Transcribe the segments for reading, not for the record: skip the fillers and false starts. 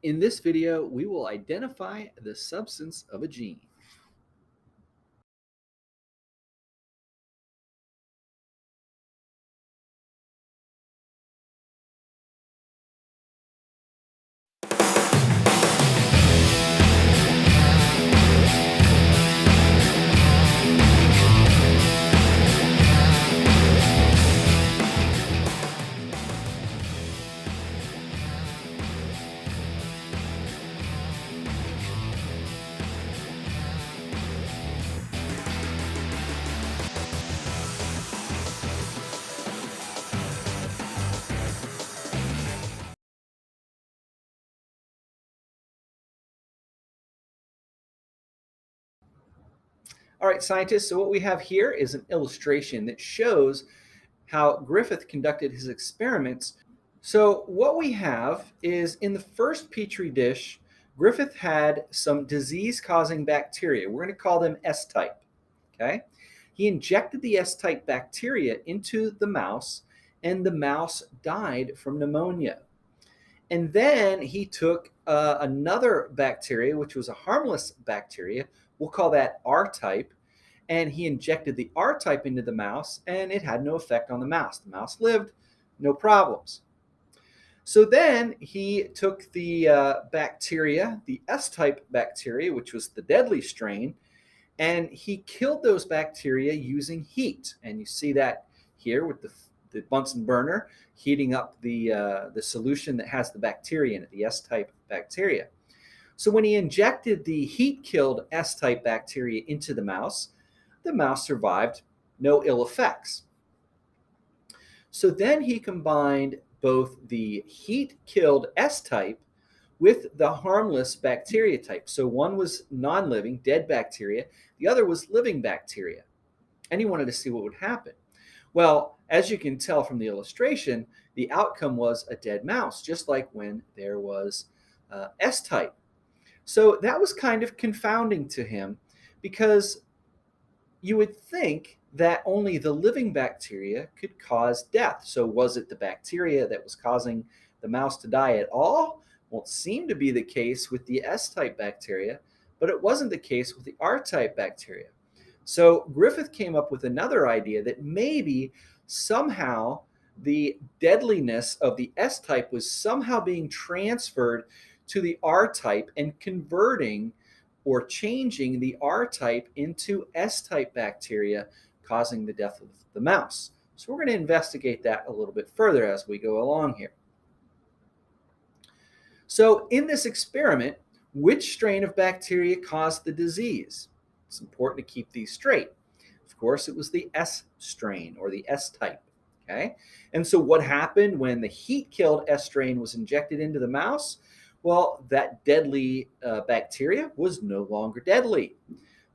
In this video, we will identify the substance of a gene. All right, scientists, so what we have here is an illustration that shows how Griffith conducted his experiments. So what we have is in the first Petri dish, Griffith had some disease-causing bacteria. We're going to call them S-type, okay? He injected the S-type bacteria into the mouse, and the mouse died from pneumonia. And then he took another bacteria, which was a harmless bacteria. We'll call that R-type. And he injected the R-type into the mouse, and it had no effect on the mouse. The mouse lived, no problems. So then he took the bacteria, the S-type bacteria, which was the deadly strain, and he killed those bacteria using heat. And you see that here with the Bunsen burner heating up the solution that has the bacteria in it, the S-type bacteria. So when he injected the heat-killed S-type bacteria into the mouse survived, no ill effects. So then he combined both the heat-killed S-type with the harmless bacteria type. So one was non-living, dead bacteria. The other was living bacteria. And he wanted to see what would happen. Well, as you can tell from the illustration, the outcome was a dead mouse, just like when there was S-type. So that was kind of confounding to him because you would think that only the living bacteria could cause death. So was it the bacteria that was causing the mouse to die at all? Well, it seemed to be the case with the S-type bacteria, but it wasn't the case with the R-type bacteria. So Griffith came up with another idea that maybe somehow the deadliness of the S-type was somehow being transferred to the R-type and converting or changing the R-type into S-type bacteria, causing the death of the mouse. So we're going to investigate that a little bit further as we go along here. So in this experiment, which strain of bacteria caused the disease? It's important to keep these straight. Of course, it was the S strain or the S-type. Okay? And so what happened when the heat-killed S strain was injected into the mouse? Well, that deadly bacteria was no longer deadly.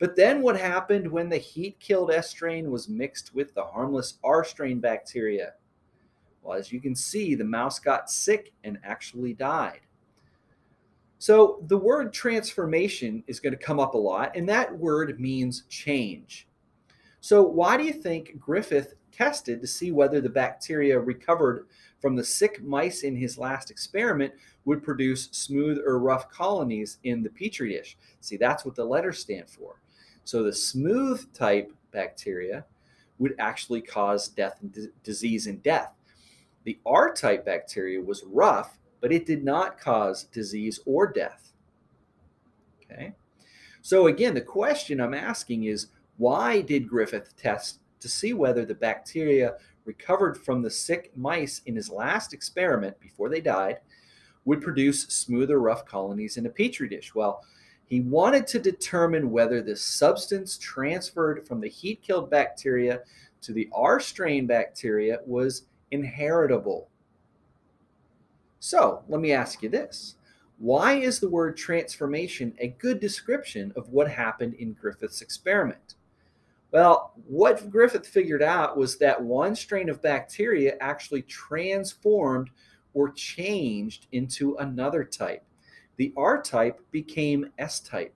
But then what happened when the heat-killed S strain was mixed with the harmless R strain bacteria? Well, as you can see, the mouse got sick and actually died. So the word transformation is going to come up a lot, and that word means change. So why do you think Griffith tested to see whether the bacteria recovered from the sick mice in his last experiment would produce smooth or rough colonies in the petri dish? See, that's what the letters stand for. So the smooth type bacteria would actually cause death and disease and death. The R-type bacteria was rough, but it did not cause disease or death. Okay? So again, the question I'm asking is, why did Griffith test to see whether the bacteria recovered from the sick mice in his last experiment before they died would produce smooth or rough colonies in a petri dish? Well, he wanted to determine whether the substance transferred from the heat-killed bacteria to the R strain bacteria was inheritable. So let me ask you this. Why is the word transformation a good description of what happened in Griffith's experiment? Well, what Griffith figured out was that one strain of bacteria actually transformed or changed into another type. The R-type became S-type.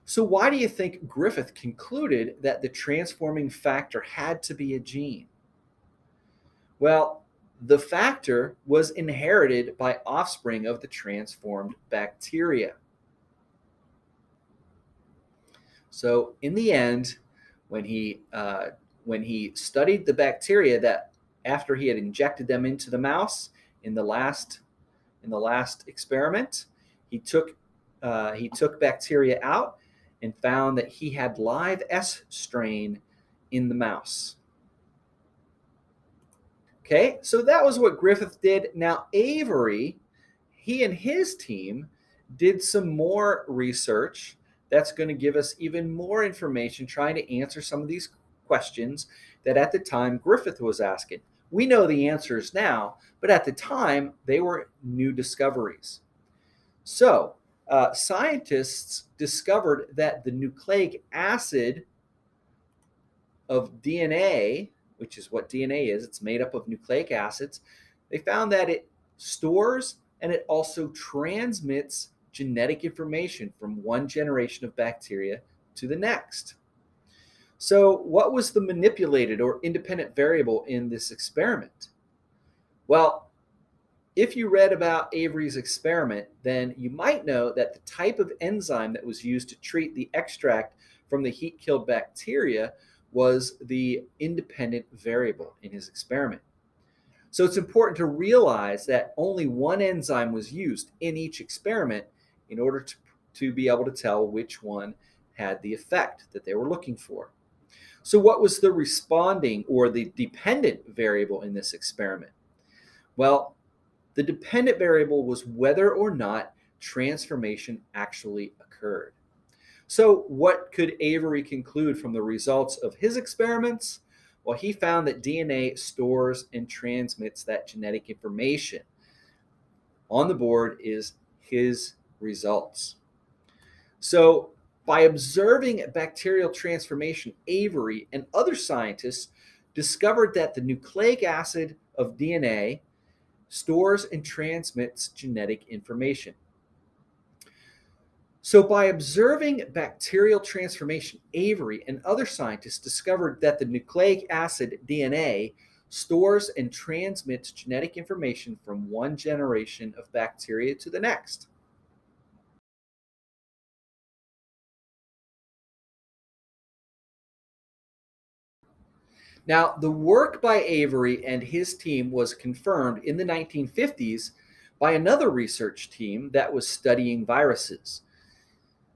So why do you think Griffith concluded that the transforming factor had to be a gene? Well, the factor was inherited by offspring of the transformed bacteria. So in the end, when he studied the bacteria that after he had injected them into the mouse in the last experiment, he took bacteria out and found that he had live S strain in the mouse. Okay, so that was what Griffith did. Now Avery, he and his team did some more research that's going to give us even more information trying to answer some of these questions that at the time Griffith was asking. We know the answers now, but at the time they were new discoveries. So scientists discovered that the nucleic acid of DNA, which is what DNA is, it's made up of nucleic acids, they found that it stores and it also transmits genetic information from one generation of bacteria to the next. So, what was the manipulated or independent variable in this experiment? Well, if you read about Avery's experiment, then you might know that the type of enzyme that was used to treat the extract from the heat-killed bacteria was the independent variable in his experiment. So it's important to realize that only one enzyme was used in each experiment in order to be able to tell which one had the effect that they were looking for. So what was the responding or the dependent variable in this experiment? Well, the dependent variable was whether or not transformation actually occurred. So what could Avery conclude from the results of his experiments? Well, he found that DNA stores and transmits that genetic information. On the board is his results. So by observing bacterial transformation, Avery and other scientists discovered that the nucleic acid of DNA stores and transmits genetic information. So by observing bacterial transformation, Avery and other scientists discovered that the nucleic acid DNA stores and transmits genetic information from one generation of bacteria to the next. Now, the work by Avery and his team was confirmed in the 1950s by another research team that was studying viruses.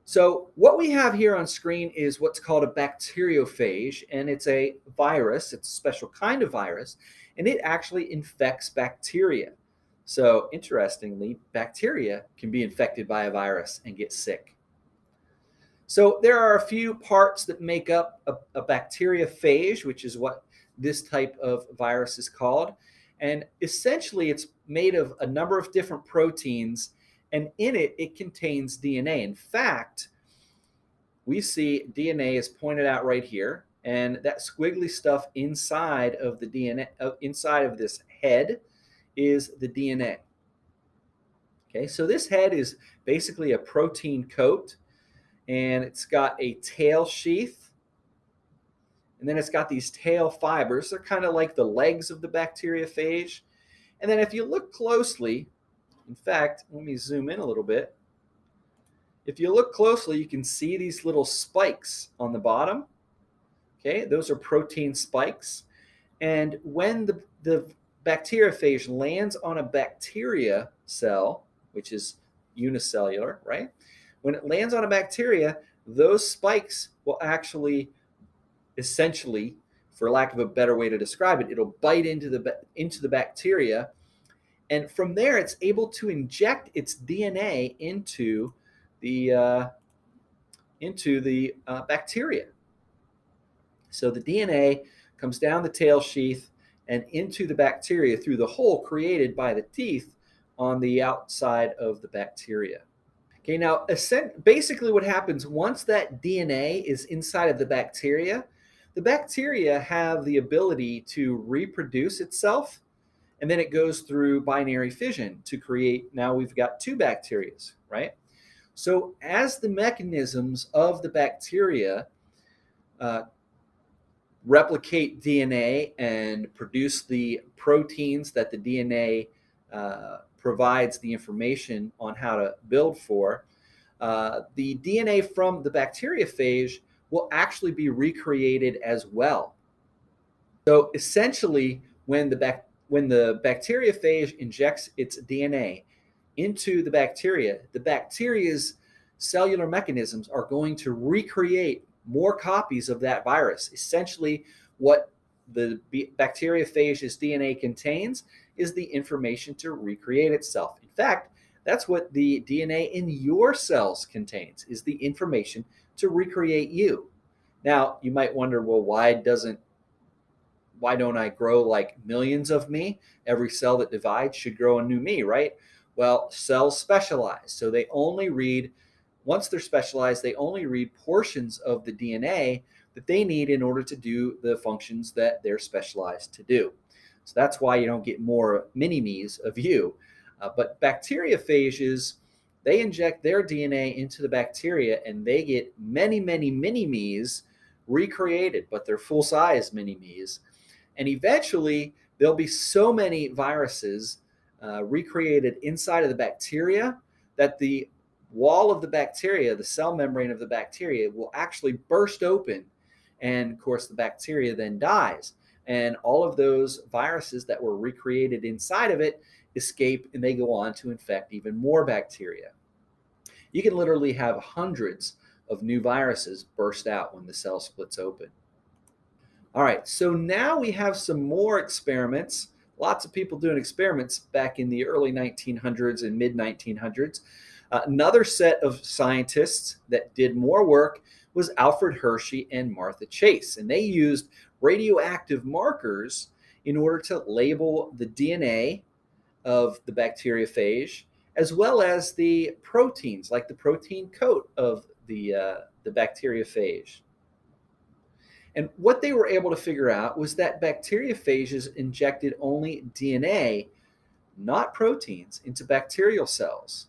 So what we have here on screen is what's called a bacteriophage, and it's a virus. It's a special kind of virus, and it actually infects bacteria. So interestingly, bacteria can be infected by a virus and get sick. So there are a few parts that make up a bacteriophage, which is what this type of virus is called. And essentially, it's made of a number of different proteins, and in it, it contains DNA. In fact, we see DNA is pointed out right here, and that squiggly stuff inside of the DNA, inside of this head, is the DNA. Okay, so this head is basically a protein coat, and it's got a tail sheath, and then it's got these tail fibers. They're kind of like the legs of the bacteriophage. And then if you look closely, in fact, let me zoom in a little bit. If you look closely, you can see these little spikes on the bottom. Okay, those are protein spikes. And when the bacteriophage lands on a bacteria cell, which is unicellular, right? When it lands on a bacteria, those spikes will actually, essentially, for lack of a better way to describe it, it'll bite into the bacteria, and from there it's able to inject its DNA into the bacteria. So the DNA comes down the tail sheath and into the bacteria through the hole created by the teeth on the outside of the bacteria. Okay, now basically what happens once that DNA is inside of the bacteria have the ability to reproduce itself, and then it goes through binary fission to create, now we've got two bacteria, right? So as the mechanisms of the bacteria replicate DNA and produce the proteins that the DNA provides the information on how to build for, the DNA from the bacteriophage will actually be recreated as well. So essentially, when the bacteriophage injects its DNA into the bacteria's cellular mechanisms are going to recreate more copies of that virus. Essentially, what the bacteriophage's DNA contains is the information to recreate itself. In fact, that's what the DNA in your cells contains, is the information to recreate you. Now, you might wonder, well, why don't I grow like millions of me? Every cell that divides should grow a new me, right? Well, cells specialize. So once they're specialized, they only read portions of the DNA that they need in order to do the functions that they're specialized to do. So that's why you don't get more mini-me's of you. But bacteriophages, they inject their DNA into the bacteria and they get many, many mini-me's recreated, but they're full-size mini-me's. And eventually, there'll be so many viruses recreated inside of the bacteria that the wall of the bacteria, the cell membrane of the bacteria, will actually burst open. And of course, the bacteria then dies. And all of those viruses that were recreated inside of it escape and they go on to infect even more bacteria. You can literally have hundreds of new viruses burst out when the cell splits open. All right, so now we have some more experiments. Lots of people doing experiments back in the early 1900s and mid 1900s. Another set of scientists that did more work was Alfred Hershey and Martha Chase, and they used radioactive markers in order to label the DNA of the bacteriophage, as well as the proteins, like the protein coat of the bacteriophage. And what they were able to figure out was that bacteriophages injected only DNA, not proteins, into bacterial cells.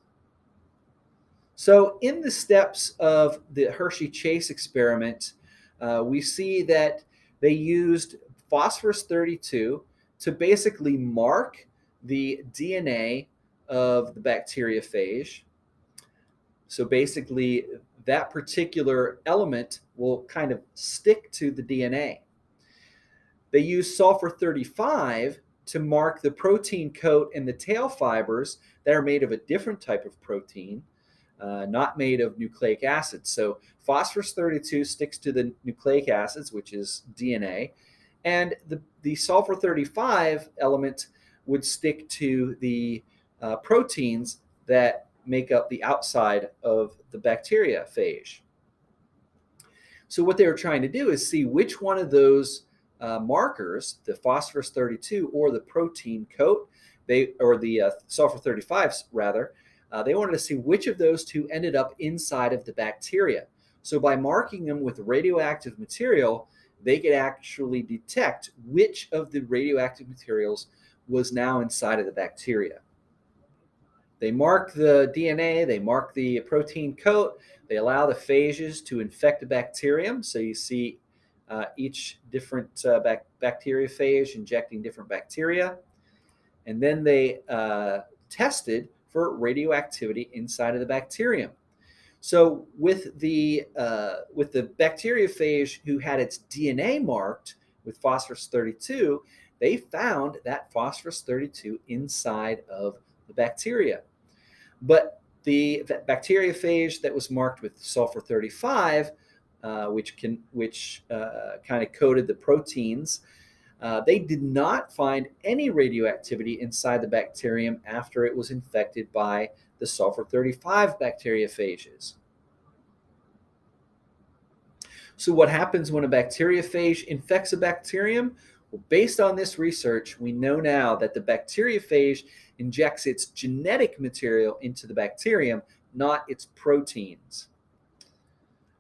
So in the steps of the Hershey-Chase experiment, we see that they used phosphorus 32 to basically mark the DNA of the bacteriophage. So basically, that particular element will kind of stick to the DNA. They use sulfur 35 to mark the protein coat and the tail fibers that are made of a different type of protein, not made of nucleic acids. So phosphorus 32 sticks to the nucleic acids, which is DNA, and the sulfur 35 element would stick to the proteins that make up the outside of the bacteriophage. So what they were trying to do is see which one of those markers, the phosphorus 32 or the protein coat, or the sulfur 35s rather, they wanted to see which of those two ended up inside of the bacteria. So by marking them with radioactive material, they could actually detect which of the radioactive materials was now inside of the bacteria. They mark the DNA, they mark the protein coat, they allow the phages to infect a bacterium. So you see each different bacteriophage injecting different bacteria. And then they tested for radioactivity inside of the bacterium. So with the bacteriophage who had its DNA marked with phosphorus 32, they found that phosphorus 32 inside of the bacteria. But the bacteriophage that was marked with sulfur 35, which kind of coated the proteins, they did not find any radioactivity inside the bacterium after it was infected by the sulfur 35 bacteriophages. So what happens when a bacteriophage infects a bacterium? Well, based on this research, we know now that the bacteriophage injects its genetic material into the bacterium, not its proteins.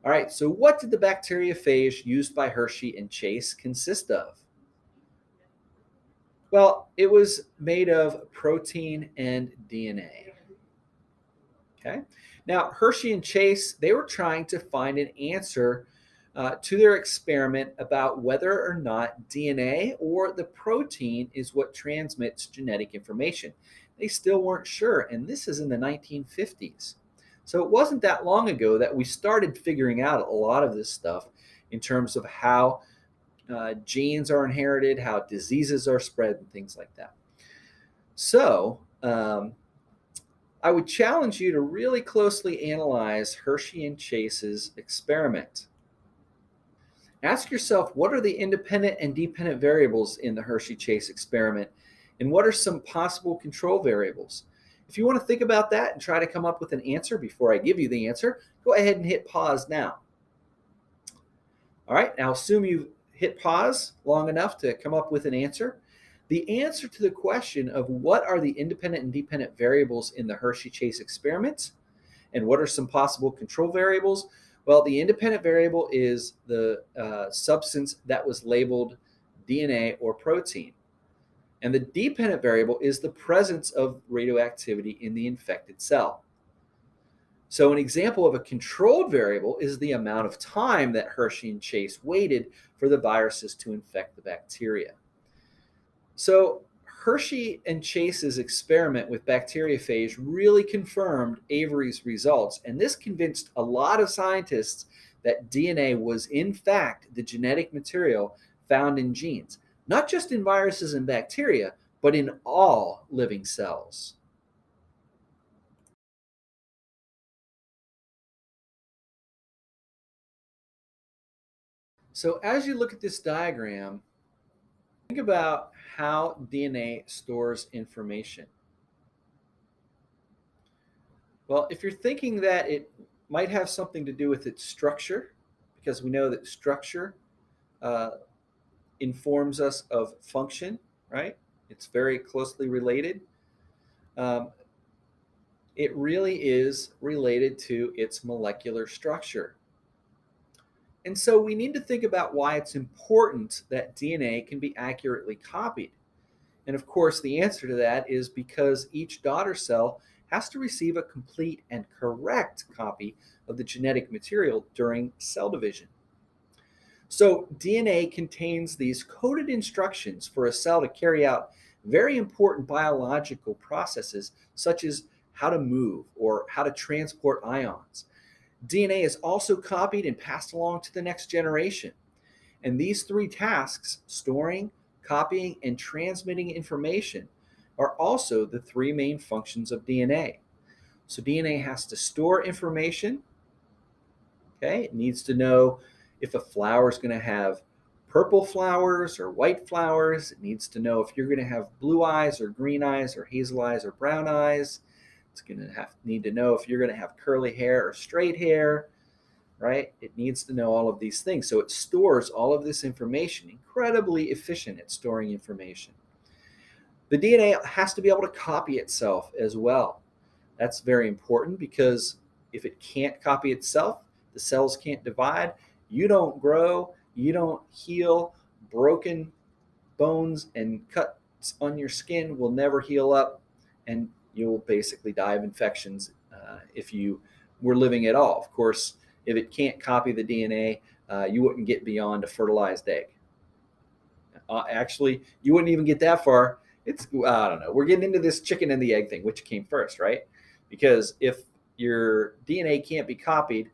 All right, so what did the bacteriophage used by Hershey and Chase consist of? Well, it was made of protein and DNA. Okay. Now, Hershey and Chase, they were trying to find an answer to their experiment about whether or not DNA or the protein is what transmits genetic information. They still weren't sure, and this is in the 1950s. So it wasn't that long ago that we started figuring out a lot of this stuff in terms of how genes are inherited, how diseases are spread, and things like that. So I would challenge you to really closely analyze Hershey and Chase's experiment. Ask yourself, what are the independent and dependent variables in the Hershey-Chase experiment? And what are some possible control variables? If you want to think about that and try to come up with an answer before I give you the answer, go ahead and hit pause now. All right, now assume you've hit pause long enough to come up with an answer. The answer to the question of what are the independent and dependent variables in the Hershey-Chase experiment and what are some possible control variables? Well, the independent variable is the substance that was labeled DNA or protein. And the dependent variable is the presence of radioactivity in the infected cell. So an example of a controlled variable is the amount of time that Hershey and Chase waited for the viruses to infect the bacteria. So Hershey and Chase's experiment with bacteriophage really confirmed Avery's results, and this convinced a lot of scientists that DNA was in fact the genetic material found in genes, not just in viruses and bacteria, but in all living cells. So as you look at this diagram, think about how DNA stores information. Well, if you're thinking that it might have something to do with its structure, because we know that structure uh, informs us of function, right? It's very closely related. Um, it really is related to its molecular structure. And so we need to think about why it's important that DNA can be accurately copied. And of course, the answer to that is because each daughter cell has to receive a complete and correct copy of the genetic material during cell division. So DNA contains these coded instructions for a cell to carry out very important biological processes, such as how to move or how to transport ions. DNA is also copied and passed along to the next generation. And these three tasks, storing, copying, and transmitting information, are also the three main functions of DNA. So DNA has to store information. Okay, it needs to know if a flower is going to have purple flowers or white flowers. It needs to know if you're going to have blue eyes or green eyes or hazel eyes or brown eyes. It's going to need to know if you're going to have curly hair or straight hair, right? It needs to know all of these things. So it stores all of this information, incredibly efficient at storing information. The DNA has to be able to copy itself as well. That's very important because if it can't copy itself, the cells can't divide, you don't grow, you don't heal, broken bones and cuts on your skin will never heal up, and you'll basically die of infections if you were living at all. Of course, if it can't copy the DNA, you wouldn't get beyond a fertilized egg. Actually, you wouldn't even get that far. I don't know. We're getting into this chicken and the egg thing, which came first, right? Because if your DNA can't be copied,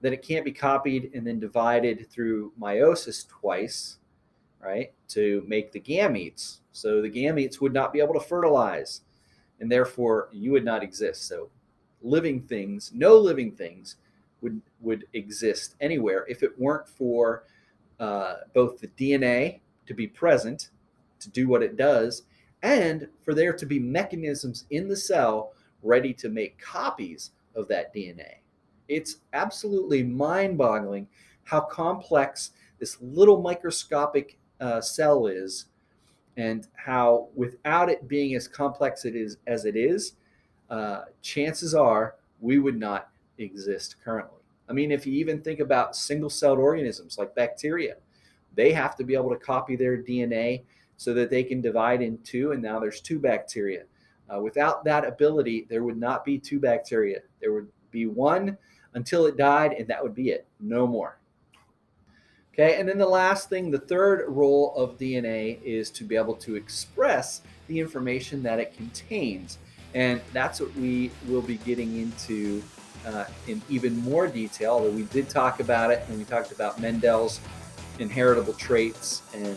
then it can't be copied and then divided through meiosis twice, right, to make the gametes. So the gametes would not be able to fertilize, and therefore you would not exist. So living things, no living things would exist anywhere if it weren't for both the DNA to be present to do what it does, and for there to be mechanisms in the cell ready to make copies of that DNA. It's absolutely mind-boggling how complex this little microscopic cell is, and how without it being as complex as it is, chances are we would not exist currently. I mean, if you even think about single-celled organisms like bacteria, they have to be able to copy their DNA so that they can divide in two, and now there's two bacteria. Without that ability, there would not be two bacteria. There would be one until it died, and that would be it. No more. Okay, and then the last thing, the third role of DNA is to be able to express the information that it contains. And that's what we will be getting into in even more detail, although we did talk about it when we talked about Mendel's inheritable traits and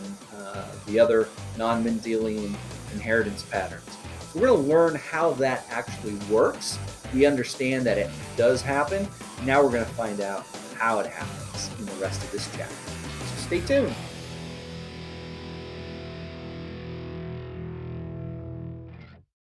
the other non-Mendelian inheritance patterns. So we're going to learn how that actually works. We understand that it does happen. Now we're going to find out how it happens in the rest of this chapter. So stay tuned.